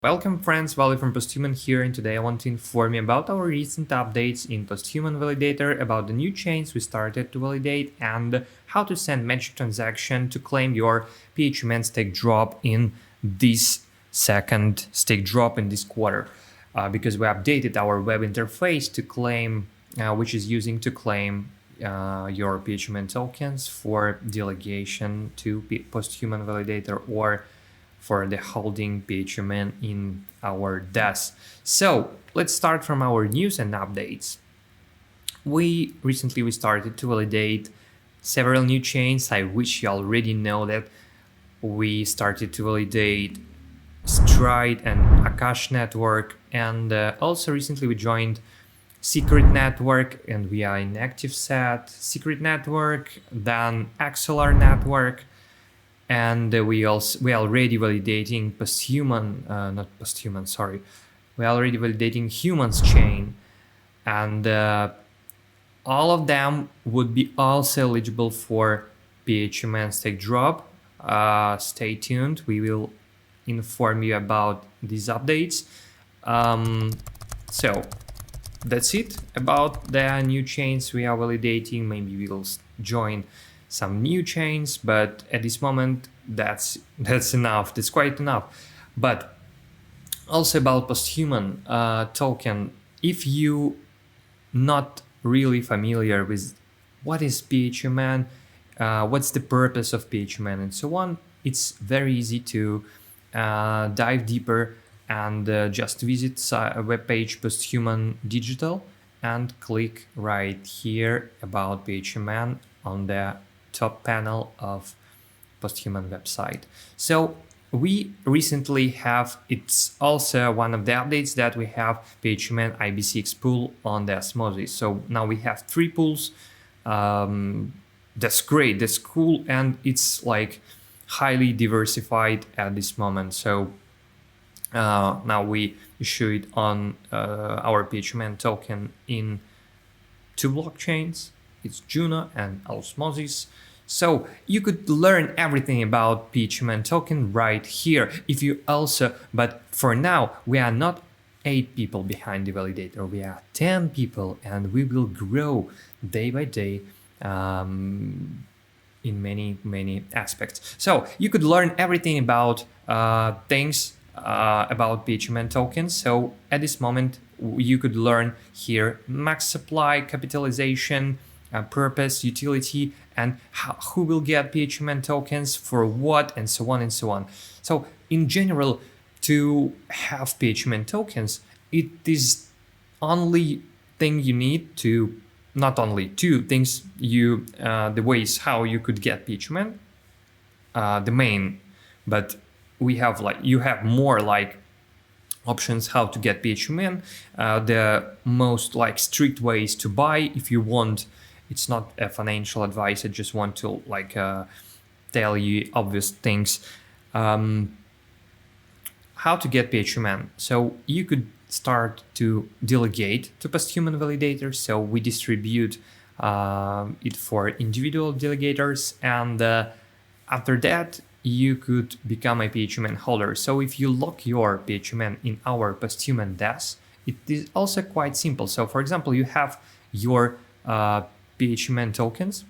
Welcome friends, Vali from Posthuman here, and today I want to inform you about our recent updates in Posthuman Validator, about the new chains we started to validate, and how to send magic transaction to claim your PHMN stake drop in this second stake drop in this quarter. Because we updated our web interface to claim, which is using to claim your PHMN tokens for delegation to Posthuman Validator or for the holding PHMN in our DAS. So let's start from our news and updates. Recently we started to validate several new chains. I wish you already know that we started to validate Stride and Akash network, and also recently we joined Secret Network, and we are in active set Secret Network, then XLR network, and we are already validating we're already validating humans chain, and all of them would be also eligible for PHMN stake drop. Stay tuned, we will inform you about these updates. So that's it about the new chains we are validating. Maybe we'll join some new chains, but at this moment that's enough. That's quite enough. But also about Posthuman token, if you not really familiar with what is PHMN, what's the purpose of PHMN and so on, it's very easy to dive deeper and just visit a webpage Posthuman Digital and click right here about PHMN on the top panel of Posthuman website. So we recently have, it's also one of the updates that we have PHMN IBCX pool on the osmosis. So now we have 3 pools. That's great, that's cool, and it's like highly diversified at this moment. So now we issue it on our PHMN token in 2 blockchains. It's Juno and Osmosis. So you could learn everything about PHMN token right here if you also, but for now we are not 8 people behind the validator, we are 10 people, and we will grow day by day in many aspects. So you could learn everything about things about PHMN tokens. So at this moment you could learn here max supply, capitalization, purpose, utility, and who will get PHMN tokens for what, and so on and so on. So in general, to have PHMN tokens, it is only thing you need to, not only 2 things, you the ways how you could get PHMN, the main, but we have you have more options how to get PHMN, the most strict ways to buy if you want. It's not a financial advice, I just want to tell you obvious things. How to get PHMN. So you could start to delegate to Posthuman Validator. So we distribute it for individual delegators, and after that you could become a PHMN holder. So if you lock your PHMN in our Posthuman DAS, it is also quite simple. So for example, you have your PHMN tokens,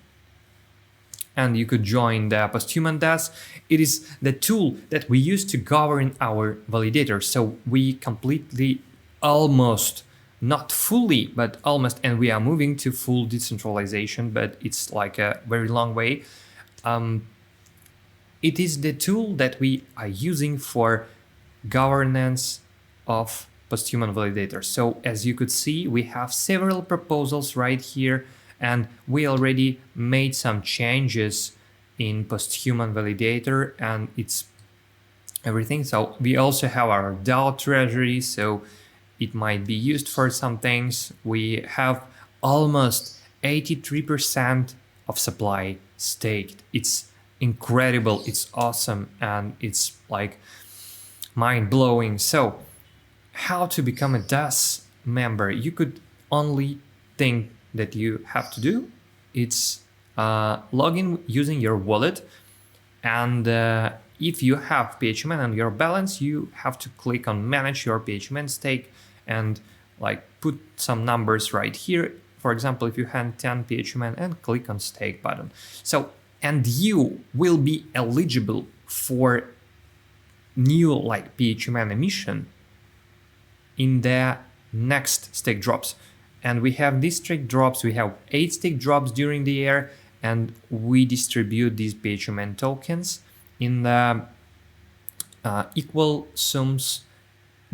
and you could join the Posthuman DAS. It is the tool that we use to govern our validator. So we completely, almost, not fully, but almost, and we are moving to full decentralization, but it's a very long way. It is the tool that we are using for governance of Posthuman Validator. So as you could see, we have several proposals right here, and we already made some changes in Posthuman Validator, and it's everything. So we also have our DAO treasury, so it might be used for some things. We have almost 83% of supply staked. It's incredible, it's awesome, and it's mind-blowing. So how to become a DAS member? You could only think that you have to do, it's log in using your wallet, and if you have PHMN on your balance, you have to click on manage your PHMN stake and like put some numbers right here. For example, if you have 10 PHMN and click on stake button. So, and you will be eligible for new like PHMN emission in the next stake drops. And we have these stake drops, we have 8 stake drops during the year, and we distribute these PHMN tokens in the equal sums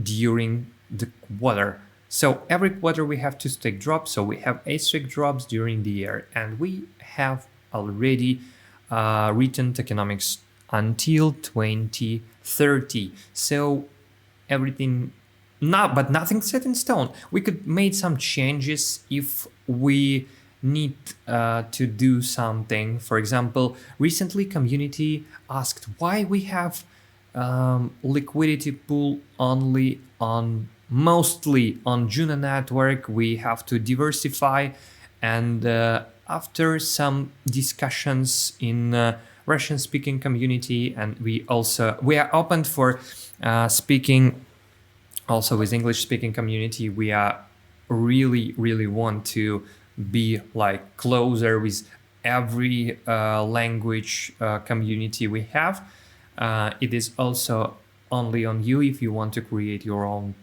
during the quarter. So every quarter we have 2 stake drops, so we have 8 stake drops during the year, and we have already written tokenomics until 2030. So everything, but nothing set in stone. We could make some changes if we need to do something. For example, recently community asked why we have liquidity pool only on mostly on Juno network. We have to diversify, and after some discussions in Russian speaking community, and we are open for speaking also with English speaking community. We are really want to be like closer with every language community we have. It is also only on you if you want to create your own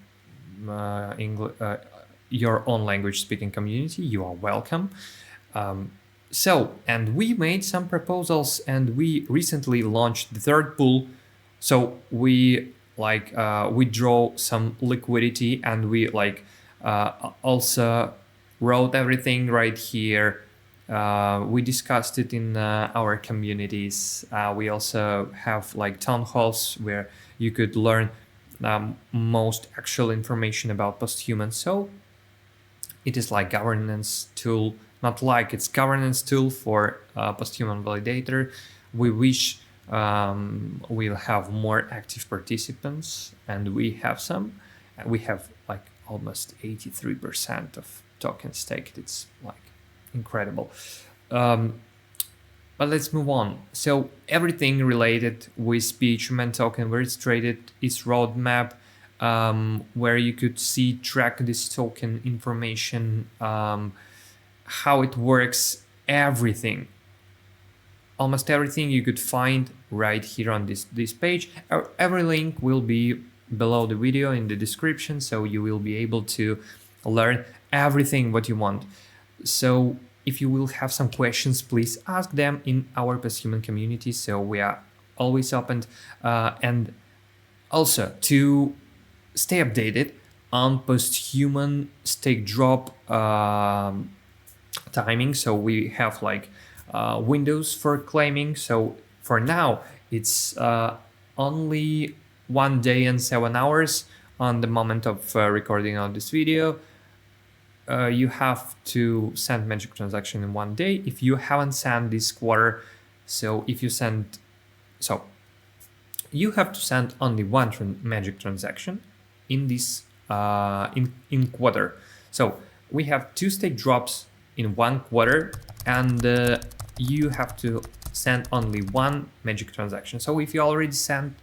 your own language speaking community. You are welcome. And we made some proposals, and we recently launched the third pool. So we withdraw some liquidity, and we also wrote everything right here. We discussed it in our communities. We also have like town halls where you could learn most actual information about posthuman. So it is like governance tool, not like it's governance tool for Posthuman Validator. We wish we'll have more active participants, and we have some. We have like almost 83% of tokens staked. It's like incredible. But let's move on. So everything related with PHMN token, where it's traded, its roadmap, where you could track this token information, how it works, everything. Almost everything you could find right here on this page. Every link will be below the video in the description, so you will be able to learn everything what you want. So if you will have some questions, please ask them in our Posthuman community. So we are always open, and also to stay updated on Posthuman stake drop timing. So we have like windows for claiming. So for now, it's only 1 day and 7 hours on the moment of recording of this video. You have to send magic transaction in 1 day. If you haven't sent this quarter, so if you send, so you have to send only one magic transaction in this in quarter. So we have 2 stake drops in 1 quarter, and you have to send only 1 magic transaction. So if you already sent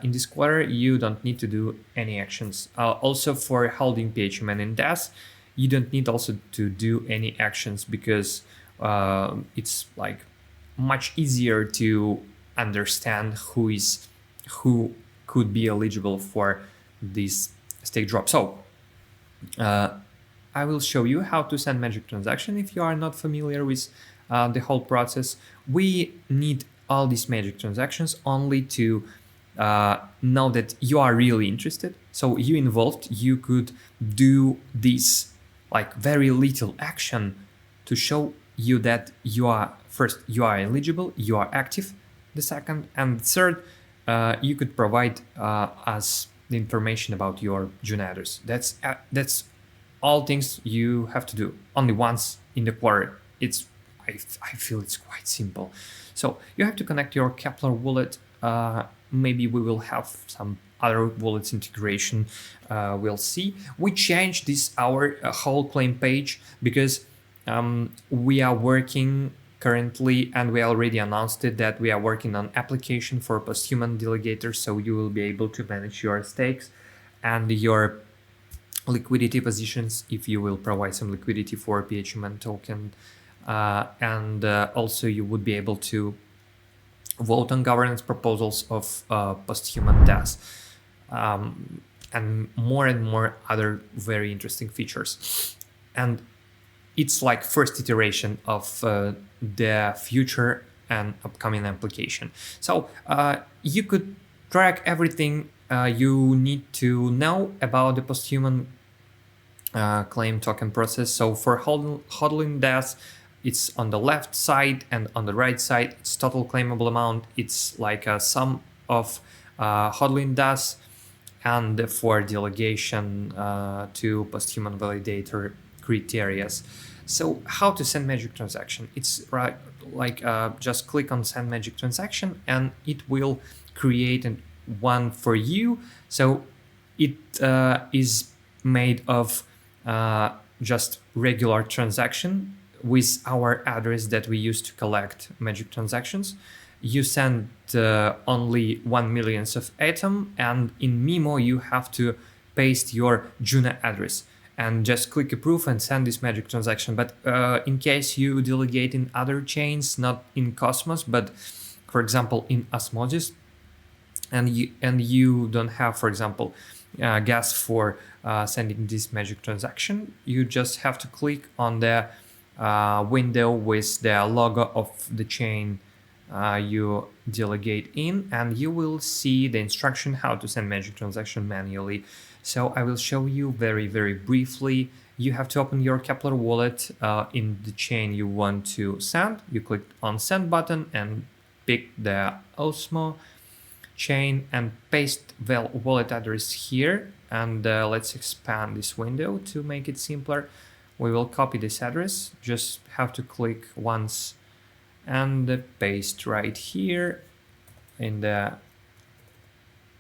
in this quarter, you don't need to do any actions. Also for holding PHMN in DAS, you don't need also to do any actions, because it's like much easier to understand who could be eligible for this stake drop. So I will show you how to send magic transaction. If you are not familiar with the whole process, we need all these magic transactions only to know that you are really interested. So you involved, you could do this like very little action to show you that you are eligible, you are active. The second and third, you could provide us the information about your Juno address. That's all things you have to do only once in the quarter. I feel it's quite simple. So you have to connect your Kepler wallet. Maybe we will have some other wallets integration. We'll see. We changed our whole claim page because we are working currently, and we already announced it, that we are working on application for Posthuman Validator, so you will be able to manage your stakes and your liquidity positions if you will provide some liquidity for PHMN token, and also you would be able to vote on governance proposals of Posthuman Docs, and more other very interesting features. And it's like first iteration of the future and upcoming application. So you could track everything you need to know about the Posthuman claim token process. So for hodling Docs, it's on the left side, and on the right side, it's total claimable amount. It's like a sum of hodling Docs, and for delegation to Posthuman Validator criteria. So how to send magic transaction? It's right, like just click on send magic transaction, and it will create one for you. So it is made of just regular transaction with our address that we use to collect magic transactions. You send only 1 millionth of atom, and in Memo you have to paste your Juno address and just click approve and send this magic transaction. But in case you delegate in other chains, not in Cosmos, but for example in Osmosis, and you don't have, for example, gas for sending this magic transaction, you just have to click on the window with the logo of the chain you delegate in, and you will see the instruction how to send magic transaction manually. So I will show you very briefly. You have to open your Kepler wallet in the chain you want to send. You click on send button and pick the Osmo chain and paste the wallet address here, and let's expand this window to make it simpler. We will copy this address, just have to click once and paste right here. In the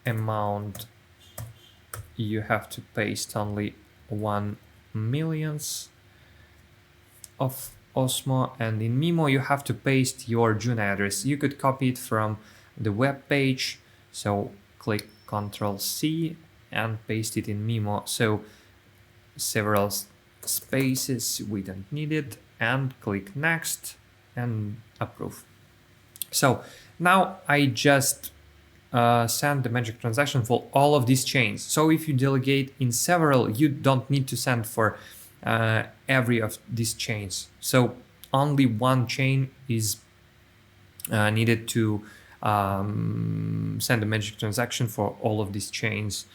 amount you have to paste only 1 millionth of Osmo, and in Memo you have to paste your Juno address. You could copy it from the web page, so click Ctrl C and paste it in Memo. So several spaces, we don't need it, and click next and approve. So now I just send the magic transaction for all of these chains. So if you delegate in several, you don't need to send for every of these chains. So only one chain is needed to send a magic transaction for all of these chains.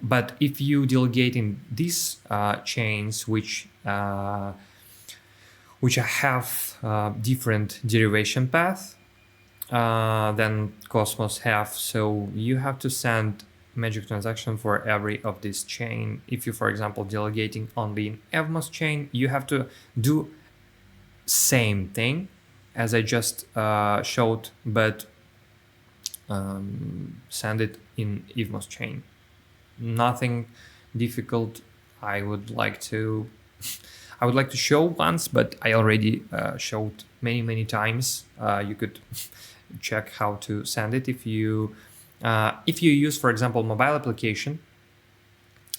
But if you delegate in these chains, which have different derivation path than Cosmos have, so you have to send magic transaction for every of this chain. If you, for example, delegating only in Evmos chain, you have to do same thing as I just showed, but send it in Evmos chain. Nothing difficult. I would like to show once, but I already showed many times. You could check how to send it if you use, for example, mobile application.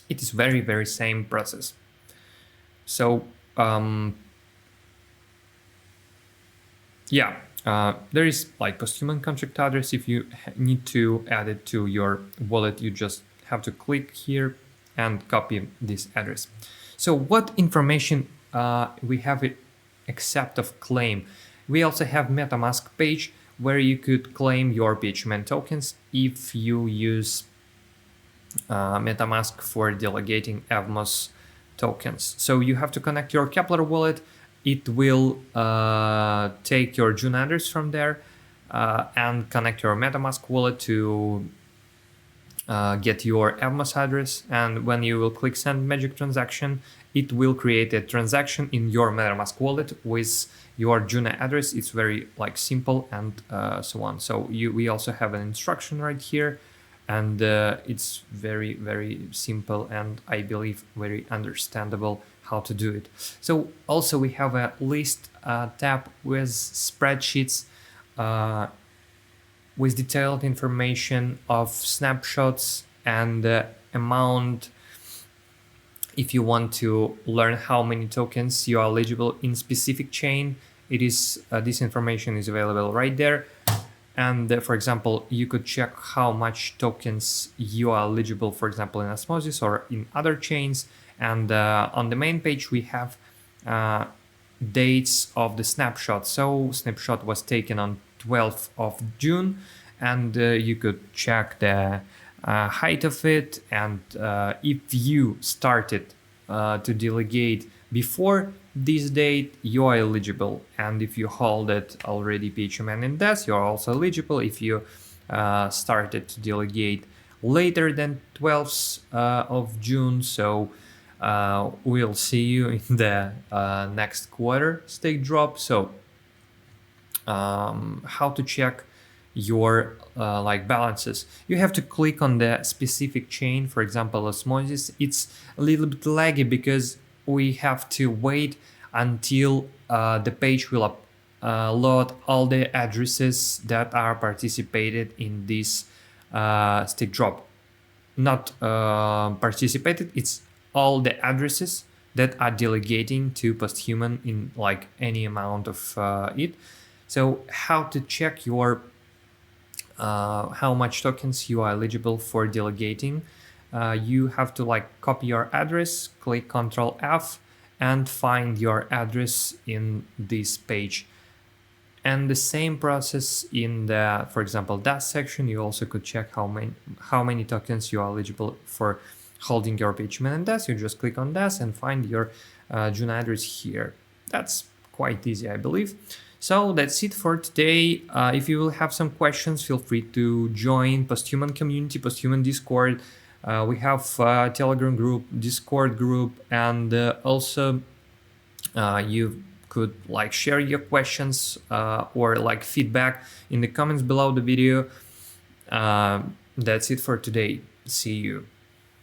It is very same process. So there is like Posthuman contract address. If you need to add it to your wallet, you just have to click here and copy this address. So what information we have it except of claim? We also have MetaMask page where you could claim your PHMN tokens if you use MetaMask for delegating Evmos tokens. So you have to connect your Kepler wallet. It will take your Juno address from there and connect your MetaMask wallet to get your Evmos address. And when you will click send magic transaction, it will create a transaction in your MetaMask wallet with your Juno address. It's very like simple and so on. So we also have an instruction right here, and it's very, very simple, and I believe very understandable how to do it. So also we have a list tab with spreadsheets with detailed information of snapshots and amount. If you want to learn how many tokens you are eligible in specific chain, it is this information is available right there. And for example, you could check how much tokens you are eligible, for example, in Osmosis or in other chains. And on the main page, we have dates of the snapshot. So snapshot was taken on 12th of June, and you could check the height of it. And if you started to delegate before this date, you are eligible. And if you hold it already PHMN in DAS, you are also eligible. If you started to delegate later than 12th of June, so we'll see you in the next quarter stake drop. So how to check your like balances? You have to click on the specific chain. For example, Osmosis, it's a little bit laggy because we have to wait until the page will load all the addresses that are participated in this stake drop. Not participated, it's all the addresses that are delegating to Posthuman in like any amount of it. So how to check your how much tokens you are eligible for delegating? You have to like copy your address, click Ctrl F, and find your address in this page. And the same process in the, for example, DAS section. You also could check how many tokens you are eligible for holding your PHMN and DAS. You just click on DAS and find your June address here. That's quite easy, I believe. So that's it for today. If you will have some questions, feel free to join Posthuman community, Posthuman Discord. We have Telegram group, Discord group, and also you could like share your questions or like feedback in the comments below the video. That's it for today. See you.